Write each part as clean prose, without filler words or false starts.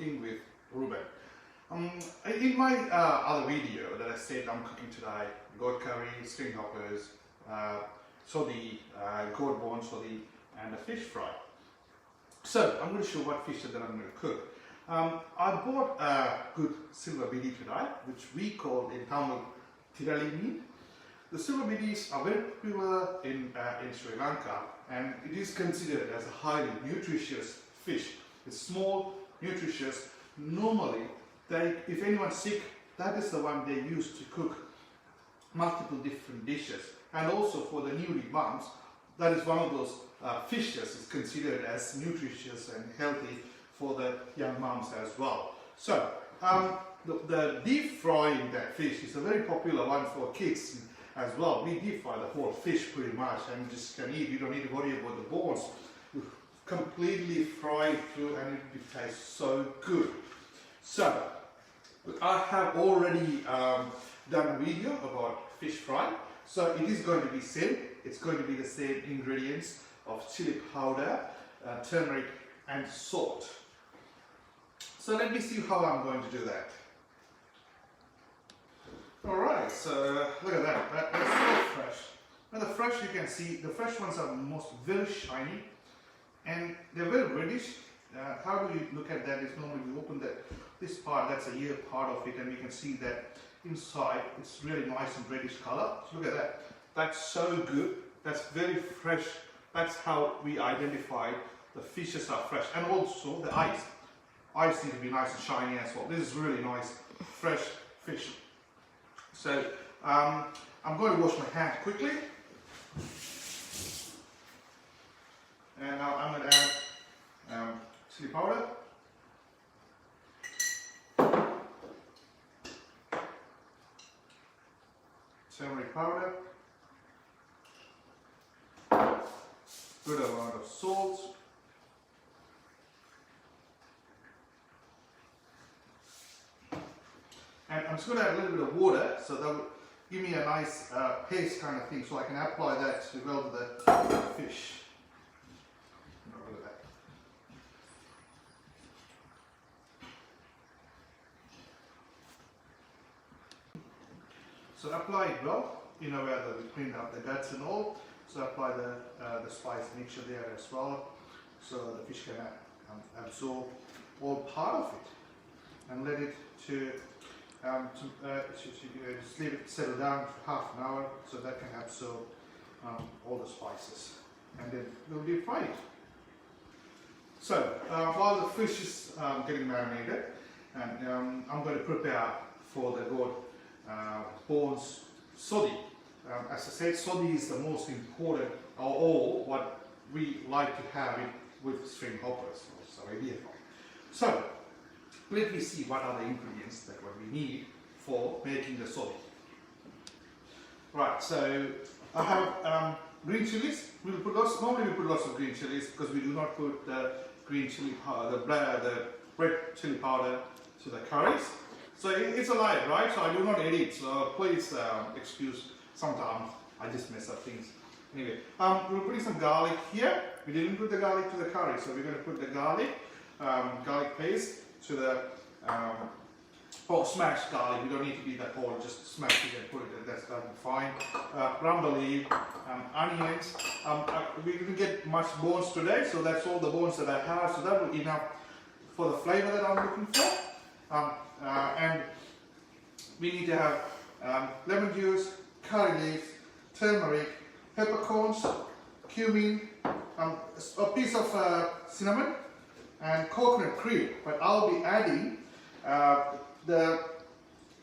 cooking with Ruban. In my other video that I said I'm cooking today, goat curry, string hoppers, Sothi, goat bone Sothi, and a fish fry. So I'm going to show what fish that I'm going to cook. I bought a good silver bidi today, which we call in Tamil tirali meat. The silver bidis are very popular in Sri Lanka, and it is considered as a highly nutritious fish. It's small, nutritious. Normally, if anyone's sick, that is the one they use to cook multiple different dishes. And also for the newly mums, that is one of those fishes is considered as nutritious and healthy for the young mums as well. So the deep frying that fish is a very popular one for kids as well. We deep fry the whole fish pretty much and just can eat. You don't need to worry about the bones. You completely fry it through and it tastes so good. So I have already done a video about fish fry. So it is going to be same. It's going to be the same ingredients of chili powder, turmeric and salt. So let me see how I'm going to do that. Alright, so look at that. That's so fresh. Now the fresh, you can see, the fresh ones are very shiny and they're very reddish. How do you look at that? Is normally we open this part, that's a ear part of it, and we can see that inside it's really nice and reddish color. So look at that. That's so good. That's very fresh. That's how we identify the fishes are fresh. And also the eyes. Eyes need to be nice and shiny as well. This is really nice, fresh fish. So I'm going to wash my hands quickly. And now I'm going to add chili powder. Turmeric powder. Good amount of salt. And I'm just going to add a little bit of water, so that will give me a nice paste kind of thing, so I can apply that to the fish. Look at that. So apply it well, you know, where we cleaned up the guts and all. So apply the spice mixture there as well, so the fish can absorb all part of it, and let it just leave it settle down for half an hour, so that can absorb all the spices, and then we'll deep fry it. So while the fish is getting marinated, and I'm going to prepare for the goat bones Sothi. As I said, Sothi is the most important of all what we like to have it with string hoppers, so Idiyappam. So let me see what are the ingredients that what we need for making the Sothi. Right, so I have green chilies. Normally we put lots of green chilies because we do not put the green chili powder, the red chili powder to the curries. So it's a lie, right? So I do not edit. So please excuse. Sometimes I just mess up things. Anyway, we're putting some garlic here. We didn't put the garlic to the curry, so we're going to put the garlic paste to the smashed garlic. We don't need to be that whole, just smash it and put it. That'll be fine. Rumba leaf, onions. We didn't get much bones today, so that's all the bones that I have. So that will be enough for the flavor that I'm looking for. And we need to have lemon juice, curry leaves, turmeric, peppercorns, cumin, a piece of cinnamon, and coconut cream. But I'll be adding the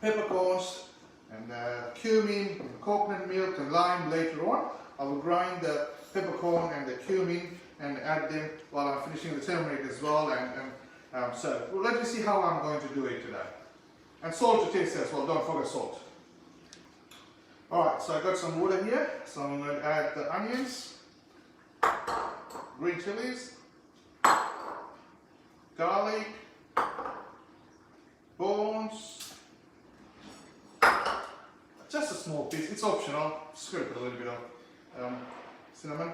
peppercorns and cumin, and coconut milk and lime later on. I will grind the peppercorn and the cumin and add them while I'm finishing the turmeric as well. So let me see how I'm going to do it today. And salt to taste as well, don't forget salt. Alright, so I got some water here, so I'm going to add the onions, green chilies, garlic, bones, just a small piece, it's optional, just going to put a little bit of cinnamon,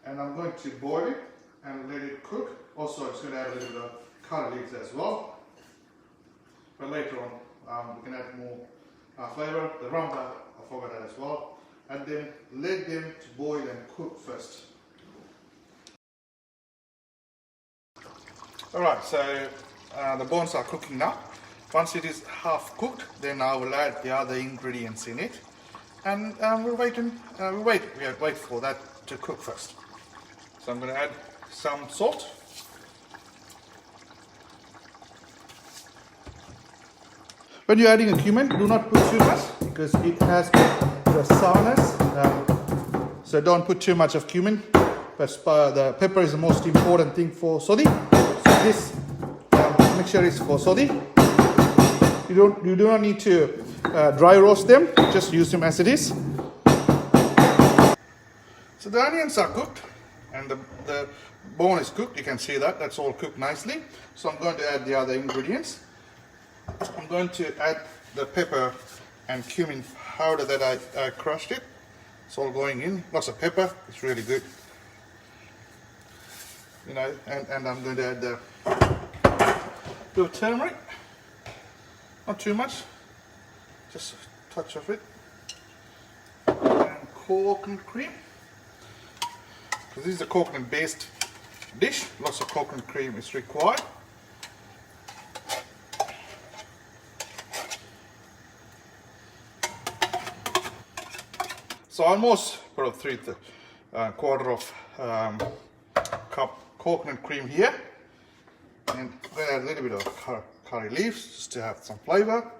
and I'm going to boil it and let it cook. Also, I'm just going to add a little bit of curry leaves as well. but later on we can add more flavor. The rumba, I forgot that as well. And then let them to boil and cook first. Alright, so the bones are cooking now. Once it is half cooked, then I will add the other ingredients in it, and we'll wait for that to cook first. So I'm going to add some salt. When you're adding a cumin, do not put too much because it has the sourness. So don't put too much of cumin. But the pepper is the most important thing for Sothi. So this mixture is for Sothi. You do not need to dry roast them. Just use them as it is. So the onions are cooked and the bone is cooked. You can see that. That's all cooked nicely. So I'm going to add the other ingredients. I'm going to add the pepper and cumin powder that I crushed it. It's all going in. Lots of pepper. It's really good. You know, and I'm going to add the bit of turmeric. Not too much. Just a touch of it. And coconut cream. Because this is a coconut based dish. Lots of coconut cream is required. So almost put a quarter of cup coconut cream here, and then add a little bit of curry leaves just to have some flavor,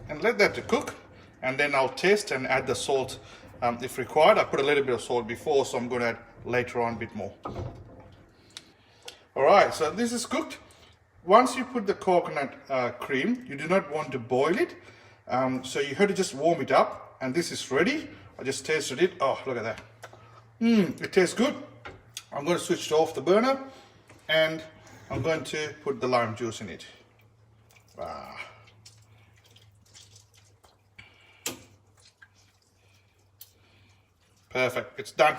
and let that to cook, and then I'll taste and add the salt if required. I put a little bit of salt before, so I'm going to add later on a bit more. Alright, so this is cooked. Once you put the coconut cream, you do not want to boil it. So you have to just warm it up, and this is ready. I just tasted it. Oh, look at that. It tastes good. I'm going to switch it off the burner, and I'm going to put the lime juice in it. Perfect. It's done.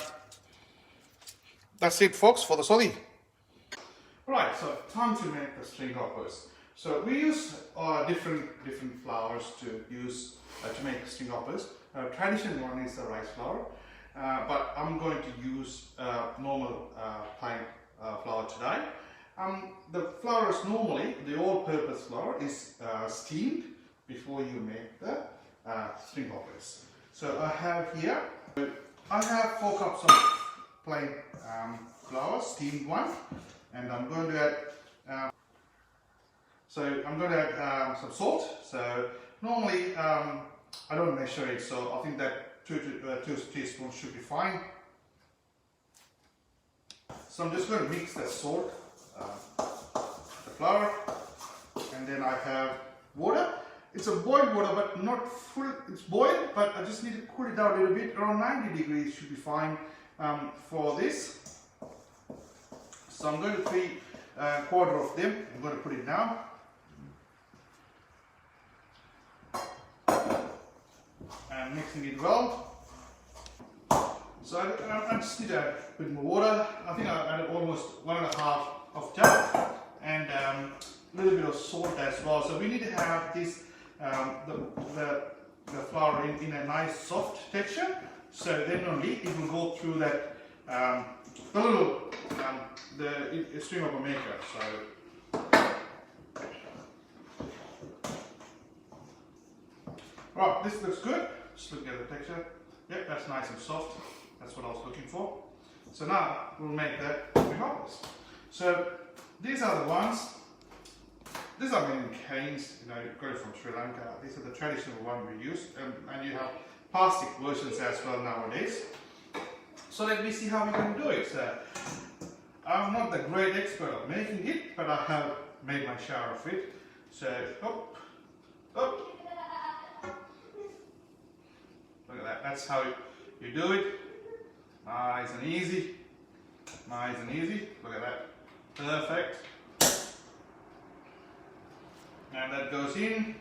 That's it, folks, for the Sothi. Right, so time to make the string hoppers. So we use different flours to use to make string hoppers. Traditional one is the rice flour, but I'm going to use normal plain flour today. The flour is normally, the all-purpose flour is steamed before you make the string hoppers. So I have here, I have 4 cups of plain flour, steamed one, and I'm going to add some salt. So normally I don't measure it, so I think that 2 teaspoons should be fine. So I'm just going to mix the salt, the flour, and then I have water. It's a boiled water, but not full. It's boiled, but I just need to cool it down a little bit. Around 90 degrees should be fine for this. So I'm going to put a quarter of them. I'm going to put it now. And mixing it well. So I just need to add a bit more water. I think I added almost 1.5 of that, and a little bit of salt as well. So we need to have this the flour in a nice soft texture. So then only it will go through that the little the string hopper maker. So right, this looks good. Just look at the texture. Yep, that's nice and soft. That's what I was looking for. So now we'll make that string hoppers. So these are the ones. These are made in canes, you know, got it from Sri Lanka. These are the traditional one we use, and you have plastic versions as well nowadays. So let me see how we can do it. So I'm not the great expert of making it, but I have made my share of it. So up, up. Look at that. That's how you do it. Nice and easy. Nice and easy. Look at that. Perfect. And that goes in,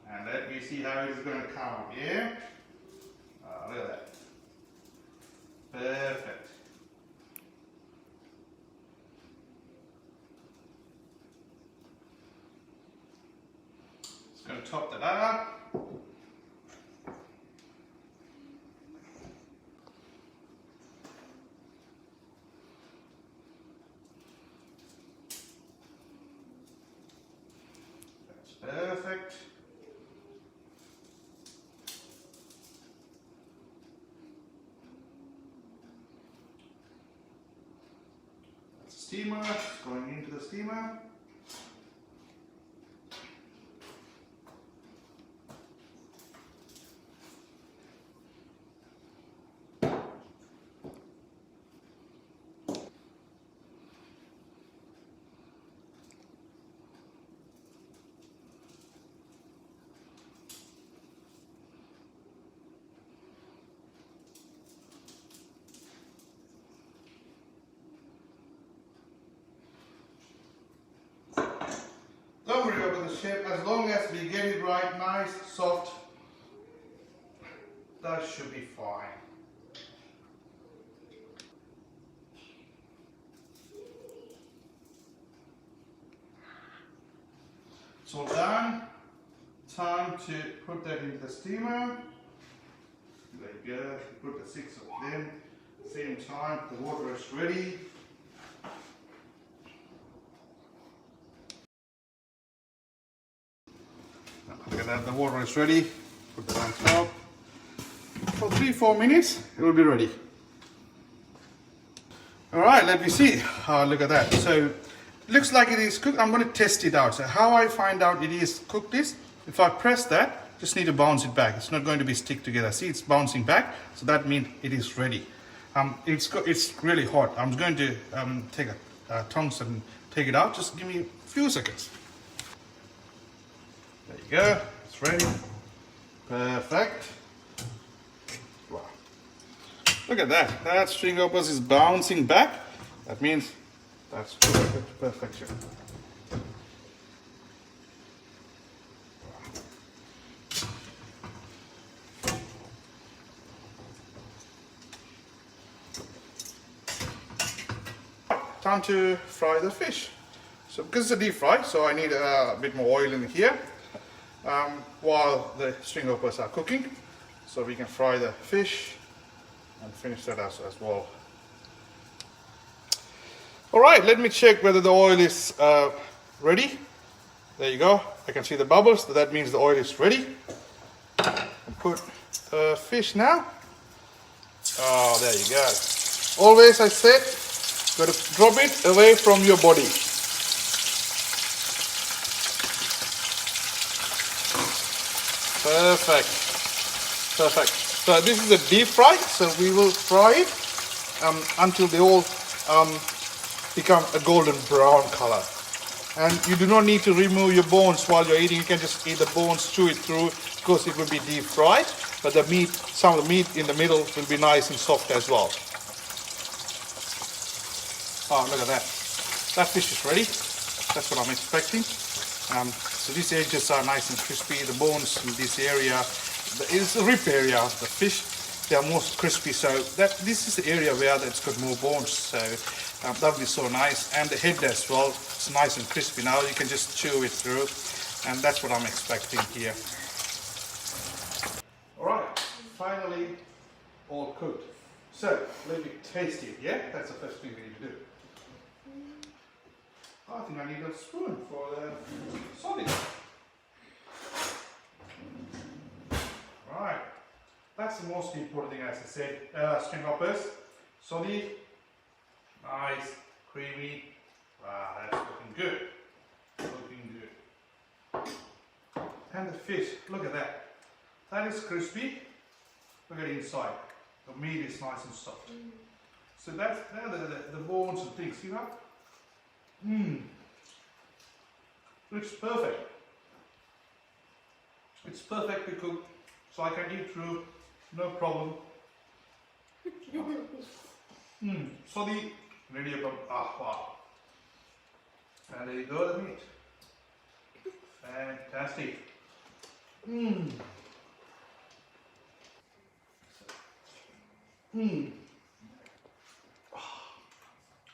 and let me see how it's going to come up here. Look at that. Perfect. going to top that up. Perfect. That's a steamer. It's going into the steamer. Don't worry about the shape, as long as we get it right, nice, soft, that should be fine. It's all done. Time to put that into the steamer. There you go, put the 6 of them. Same time, the water is ready. Look at that, the water is ready. Put that on top. For 3-4 minutes, it will be ready. Alright, let me see. Look at that. So, looks like it is cooked. I'm going to test it out. So, how I find out it is cooked is, if I press that, just need to bounce it back. It's not going to be stick together. See, it's bouncing back. So, that means it is ready. It's really hot. I'm going to take a tongs and take it out. Just give me a few seconds. There you go, it's ready. Perfect. Wow. Look at that. That string opus is bouncing back. That means that's perfection. Time to fry the fish. So because it's a deep fry, so I need a bit more oil in here. While the string opers are cooking, so we can fry the fish and finish that as well. Alright, let me check whether the oil is ready. There you go, I can see the bubbles, so that means the oil is ready. Put the fish now. Oh, there you go. Always, I said, got to drop it away from your body. Perfect. Perfect. So this is a deep fry, so we will fry it until they all become a golden brown color. And you do not need to remove your bones while you're eating. You can just eat the bones, chew it through, because it will be deep fried. But the meat, some of the meat in the middle will be nice and soft as well. Oh, look at that. That fish is ready. That's what I'm expecting. So these edges are nice and crispy. The bones in this area, it's the rib area of the fish. They are most crispy. So this is the area where it's got more bones. So that will be so nice. And the head as well. It's nice and crispy. Now you can just chew it through, and that's what I'm expecting here. All right, finally all cooked. So let me taste it. Yeah, that's the first thing we need to do. I think I need a spoon for the Sothi. Right, that's the most important thing, as I said. String hoppers, Sothi, nice, creamy. Wow, that's looking good. Looking good. And the fish, look at that. That is crispy. Look at the inside. The meat is nice and soft. So that's the bones and things, see that? It's perfect. It's perfectly cooked, so I can eat through, no problem. Sothi, Idiyappam, wow. And there you go, the meat. Fantastic.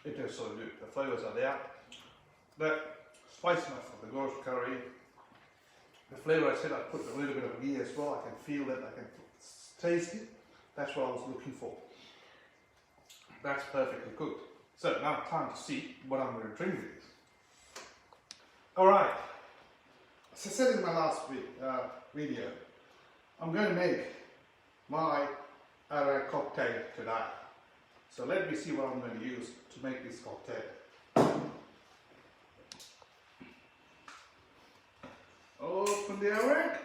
It tastes so good. The flavors are there. The spiciness of the goat curry The flavour I said I put a little bit of ghee as well. I can feel it, I can taste it. That's what I was looking for. That's perfectly cooked. So now time to see what I'm going to drink with it. Alright, as I said in my last video, I'm going to make my Arrack cocktail today. So let me see what I'm going to use to make this cocktail. Open the Arrack.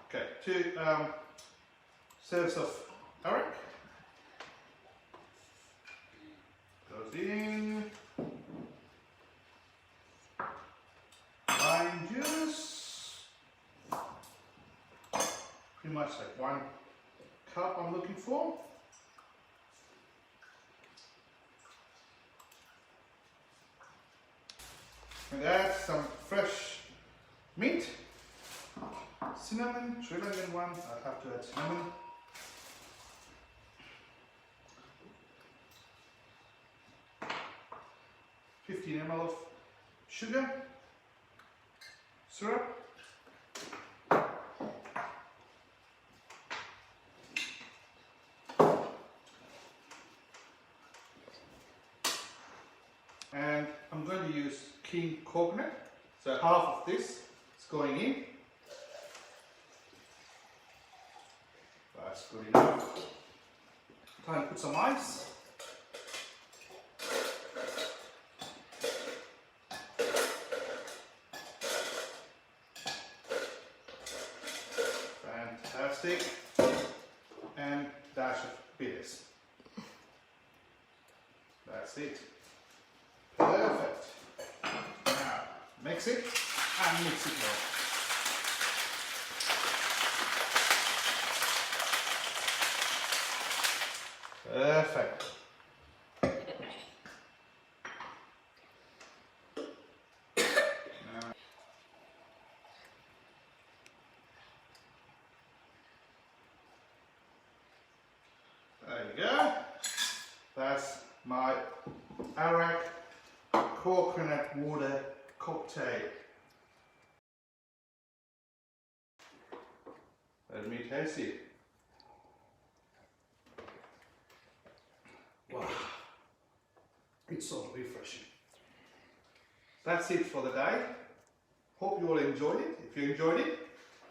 Okay, 2 serves of Arrack. Goes in. Lime juice. Pretty much like 1 cup I'm looking for. And add some fresh mint, cinnamon, Sri Lankan one. I have to add cinnamon. $15 ml of sugar, syrup, and I'm going to use king coconut. So half of this is going in. That's good enough. Time to put some ice. Fantastic. And dash of bitters. That's it. Perfect. Now mix it and mix it well. Perfect. There you go. That's my Arrack coconut water cocktail. Let me taste it. Wow, it's so refreshing. That's it for the day. Hope you all enjoyed it. If you enjoyed it,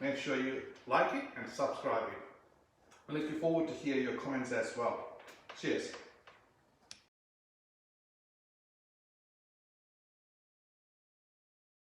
make sure you like it and subscribe it. I'm looking forward to hear your comments as well. Cheers.